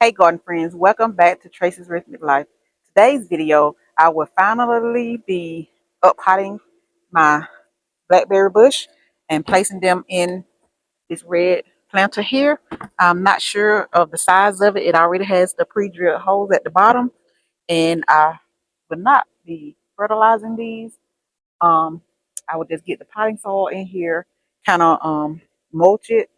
Hey garden friends, welcome back to Tracy's Rhythmic Life. Today's video, I will finally be uppotting my blackberry bush and placing them in this red planter here. I'm not sure of the size of it. It already has the pre-drilled holes at the bottom, and I will not be fertilizing these. Um, I will just get the potting soil in here, kind of mulch it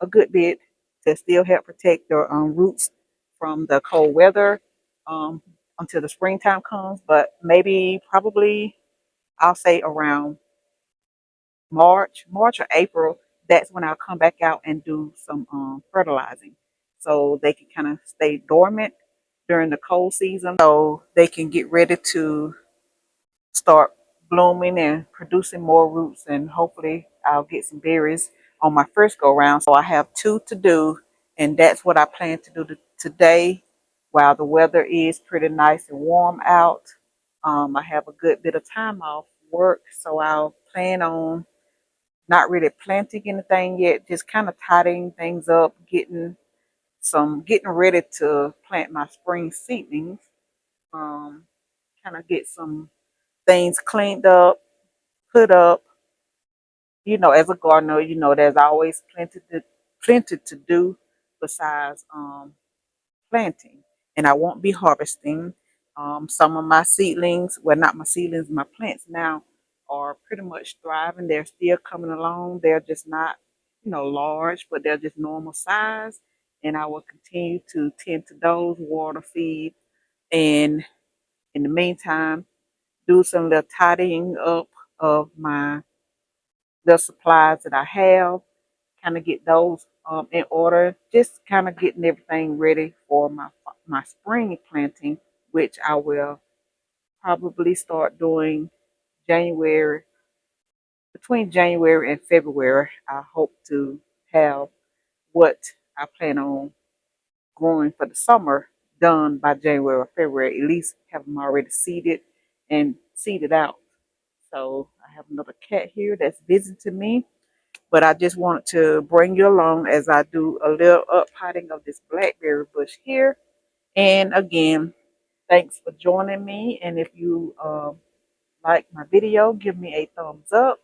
a good bit to still help protect the roots from the cold weather um, until the springtime comes. But maybe probably I'll say around March or April. That's when I'll come back out and do some fertilizing, so they can kind of stay dormant during the cold season, so they can get ready to start blooming and producing more roots, and hopefully I'll get some berries on my first go round. So I have two to do, and that's what I plan to do today while the weather is pretty nice and warm out. I have a good bit of time off work, so I'll plan on not really planting anything yet, just kind of tidying things up, getting ready to plant my spring seedlings. Um, Kind of get some things cleaned up, put up. As a gardener, there's always plenty to do besides planting. And I won't be harvesting. Some of my seedlings, well, not my seedlings, my plants now are pretty much thriving. They're still coming along. They're just not, large, but they're just normal size. And I will continue to tend to those, water, feed, and in the meantime, do some little tidying up of the supplies that I have, kind of get those in order, just kind of getting everything ready for my spring planting, which I will probably start doing January, between January and February. I hope to have what I plan on growing for the summer done by January or February, at least have them already seeded and seeded out. So I have another cat here that's visiting me. But I just wanted to bring you along as I do a little uppotting of this blackberry bush here. And again, thanks for joining me. And if you like my video, give me a thumbs up.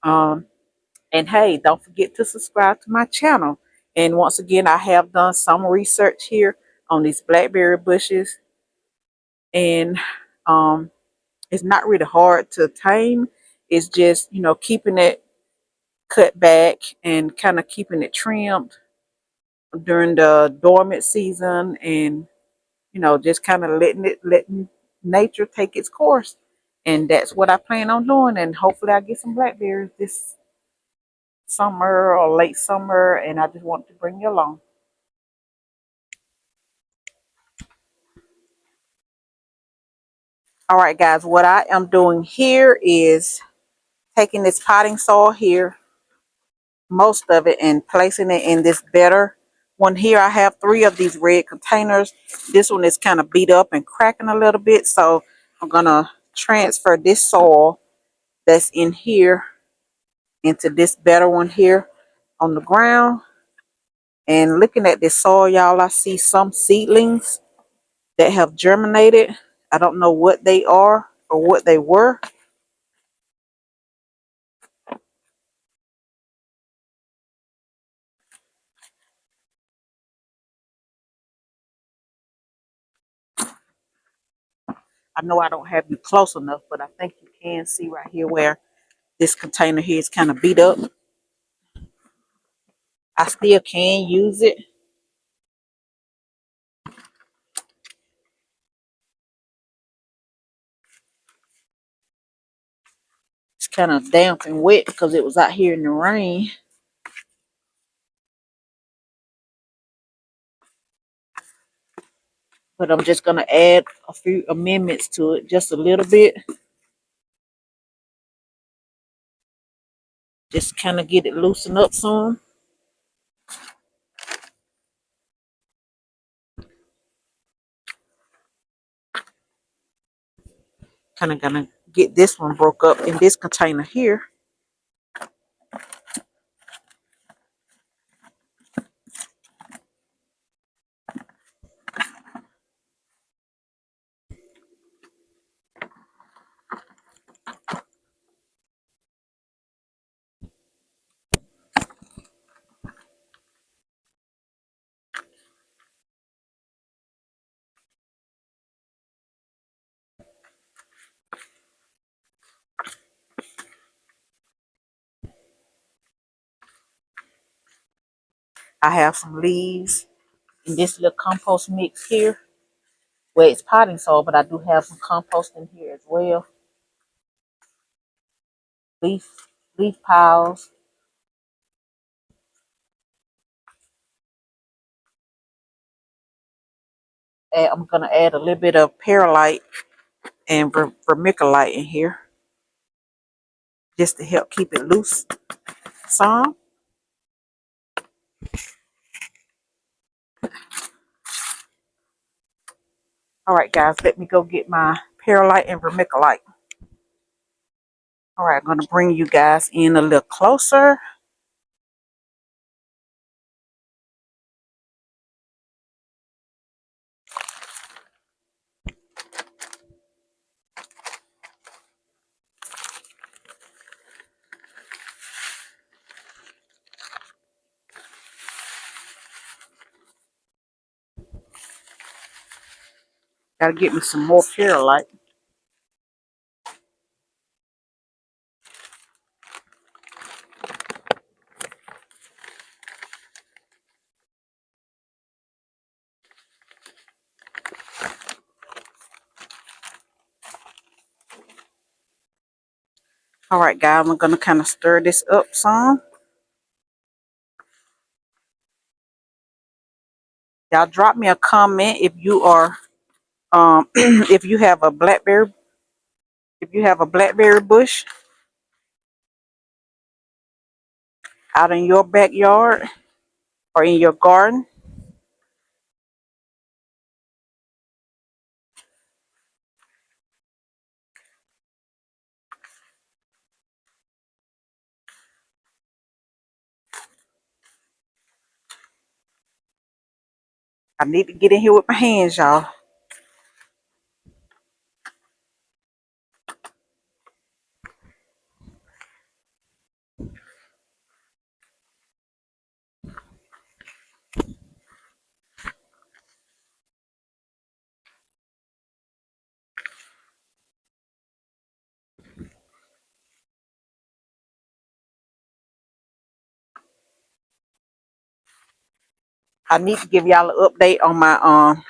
Um, and hey, don't forget to subscribe to my channel. And once again, I have done some research here on these blackberry bushes. And um, it's not really hard to tame. It's just, keeping it cut back and kind of keeping it trimmed during the dormant season, and just kind of letting nature take its course. And that's what I plan on doing, and hopefully I get some blackberries this summer or late summer, and I just want to bring you along. All right guys, what I am doing here is taking this potting soil here, most of it, and placing it in this better one here. I have 3 of these red containers. This one is kind of beat up and cracking a little bit, so I'm gonna transfer this soil that's in here into this better one here on the ground. And looking at this soil, y'all, I see some seedlings that have germinated. I don't know what they are or what they were. I know I don't have you close enough, but I think you can see right here where this container here is kind of beat up. I still can use it. It's kind of damp and wet because it was out here in the rain. But I'm just going to add a few amendments to it, just a little bit. Just kind of get it loosened up some. Kind of going to get this one broke up in this container here. I have some leaves in this little compost mix here. Well, it's potting soil, but I do have some compost in here as well. Leaf leaf piles. And I'm gonna add a little bit of perlite and vermiculite in here just to help keep it loose some. All right, guys, let me go get my perlite and vermiculite. All right, I'm gonna bring you guys in a little closer. Gotta get me some more perlite. All right, guys, I'm gonna kind of stir this up some. Y'all drop me a comment if you are if you have a blackberry bush out in your backyard or in your garden. I need to get in here with my hands, y'all. I need to give y'all an update on my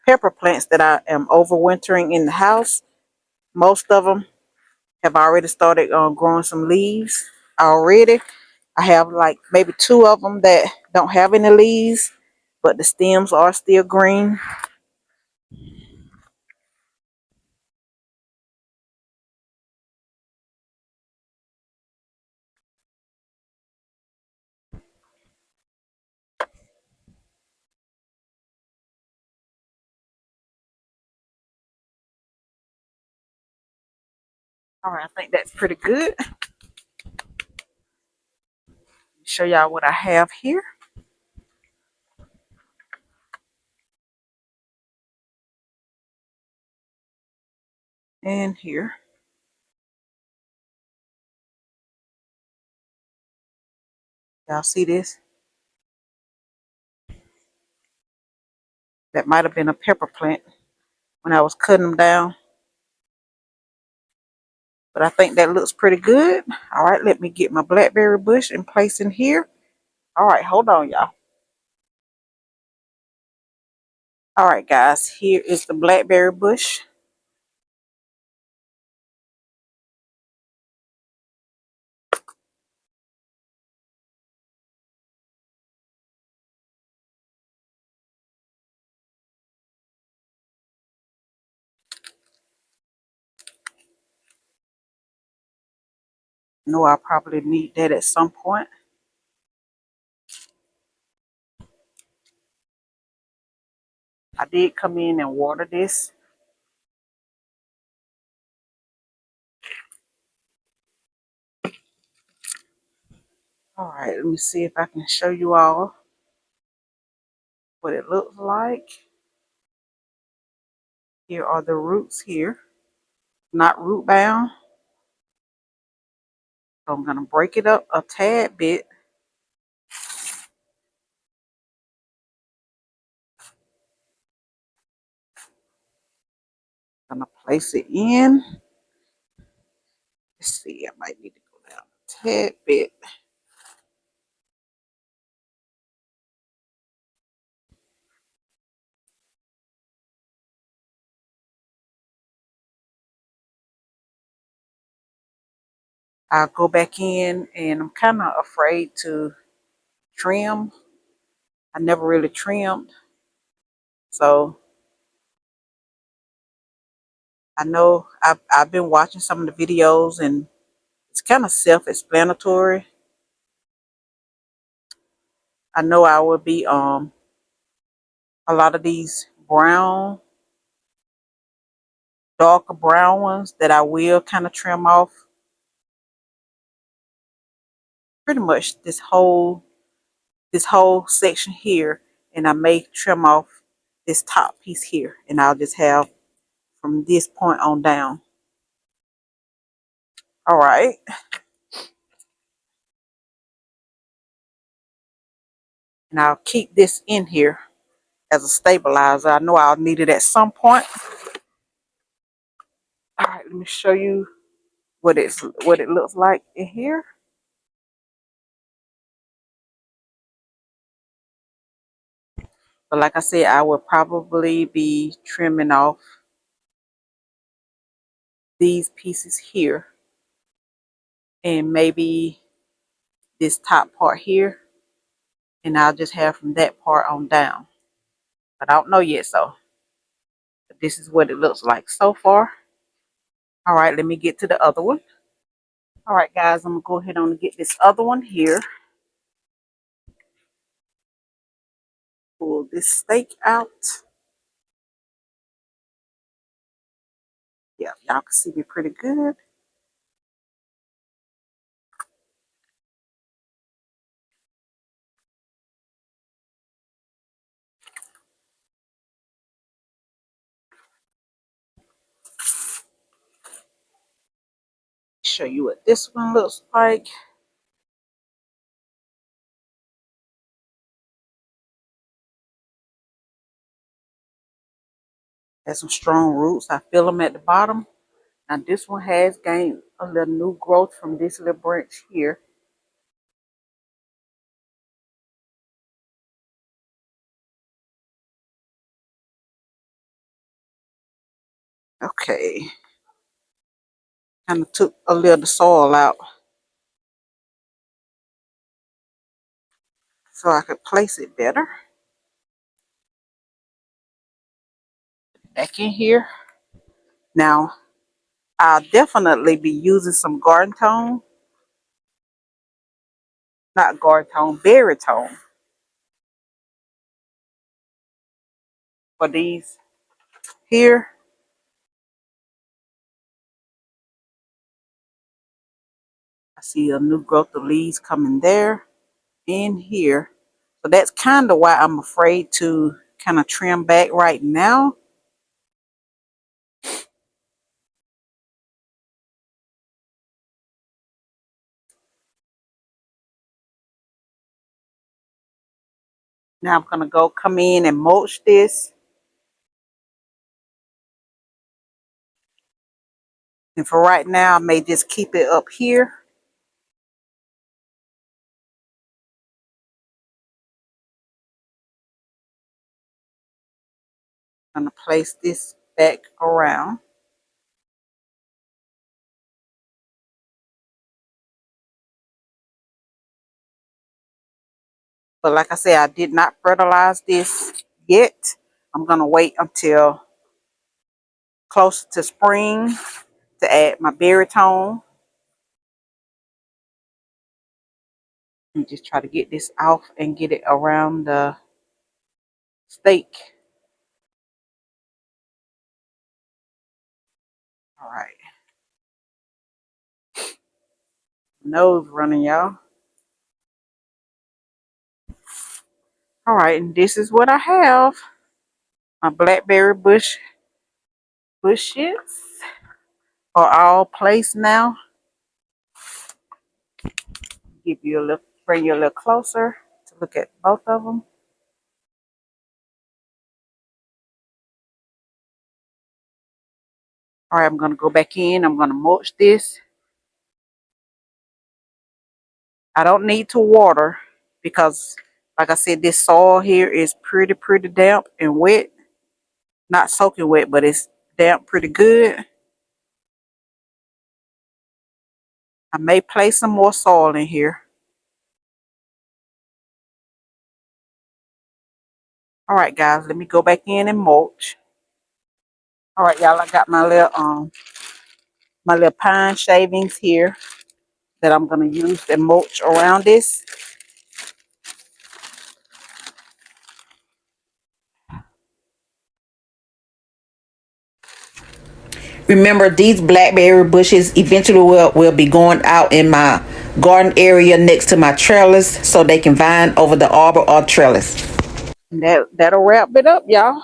pepper plants that I am overwintering in the house. Most of them have already started growing some leaves already. I have like maybe two of them that don't have any leaves, but the stems are still green. All right, I think that's pretty good. Show y'all what I have here and here. Y'all see this? That might have been a pepper plant when I was cutting them down. But I think that looks pretty good. All right, let me get my blackberry bush in place in here. All right, hold on, y'all. All right, guys, here is the blackberry bush. I know I'll probably need that at some point. I did come in and water this. All right, let me see if I can show you all what it looks like. Here are the roots here, not root bound. So I'm going to break it up a tad bit. I'm going to place it in. Let's see, I might need to go down a tad bit. I'll go back in, and I'm kind of afraid to trim. I never really trimmed. So I know I've been watching some of the videos, and it's kind of self-explanatory. I know I will be a lot of these brown, darker brown ones that I will kind of trim off. Pretty much this whole section here, and I may trim off this top piece here, and I'll just have from this point on down. All right. And I'll keep this in here as a stabilizer. I know I'll need it at some point. All right, let me show you what it looks like in here. But like I said, I will probably be trimming off these pieces here, and maybe this top part here, and I'll just have from that part on down. But I don't know yet, so but this is what it looks like so far. All right, let me get to the other one. All right, guys, I'm gonna go ahead and get this other one here. Pull this steak out. Yeah, y'all can see me pretty good. Show you what this one looks like. Has some strong roots. I feel them at the bottom. Now this one has gained a little new growth from this little branch here. Okay. Kind of took a little of the soil out so I could place it better. Back in here. Now, I'll definitely be using some garden tone. Not garden tone, berry tone for these here. I see a new growth of leaves coming there in here. So that's kind of why I'm afraid to kind of trim back right now. Now I'm going to go come in and mulch this. And for right now, I may just keep it up here. I'm going to place this back around. But like I said, I did not fertilize this yet. I'm going to wait until closer to spring to add my berry tone. And just try to get this off and get it around the stake. All right. Nose running, y'all. All right, and this is what I have. My blackberry bushes are all placed now. Give you a little, bring you a little closer to look at both of them. All right, I'm going to go back in. I'm going to mulch this. I don't need to water because, like I said, this soil here is pretty damp and wet. Not soaking wet, but it's damp pretty good. I may place some more soil in here. All right, guys, let me go back in and mulch. All right, y'all, I got my little pine shavings here that I'm gonna use to mulch around this. Remember, these blackberry bushes eventually will be going out in my garden area next to my trellis so they can vine over the arbor or trellis. And that'll wrap it up, y'all.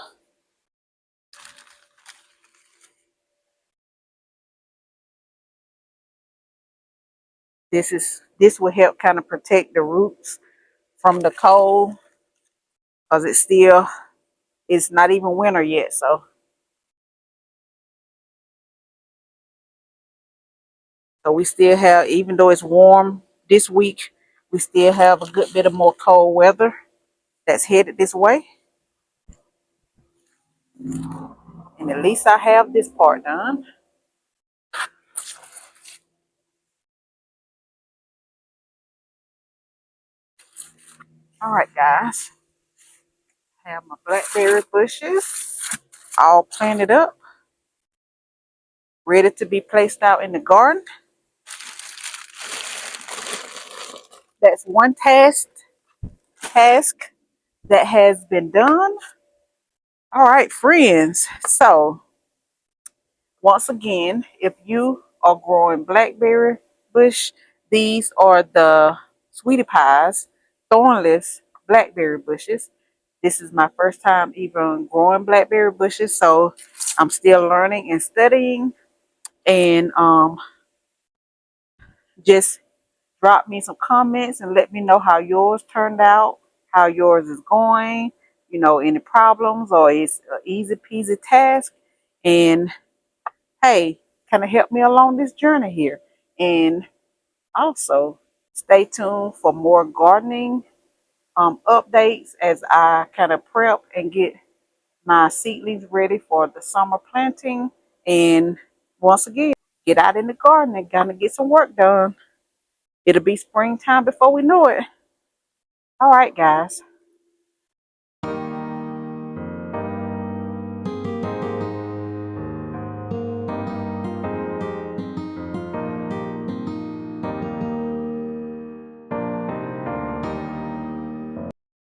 This will help kind of protect the roots from the cold because it's not even winter yet. So we still have, even though it's warm this week, we still have a good bit of more cold weather that's headed this way. And at least I have this part done. All right, guys. I have my blackberry bushes all planted up, ready to be placed out in the garden. That's one task that has been done. All right, friends. So once again, if you are growing blackberry bush, these are the sweetie pies, thornless blackberry bushes. This is my first time even growing blackberry bushes, so I'm still learning and studying. And just drop me some comments and let me know how yours turned out, how yours is going, any problems, or it's an easy peasy task. And hey, kind of help me along this journey here. And also stay tuned for more gardening updates as I kind of prep and get my seedlings ready for the summer planting. And once again, get out in the garden and kind of get some work done. It'll be springtime before we know it. All right, guys.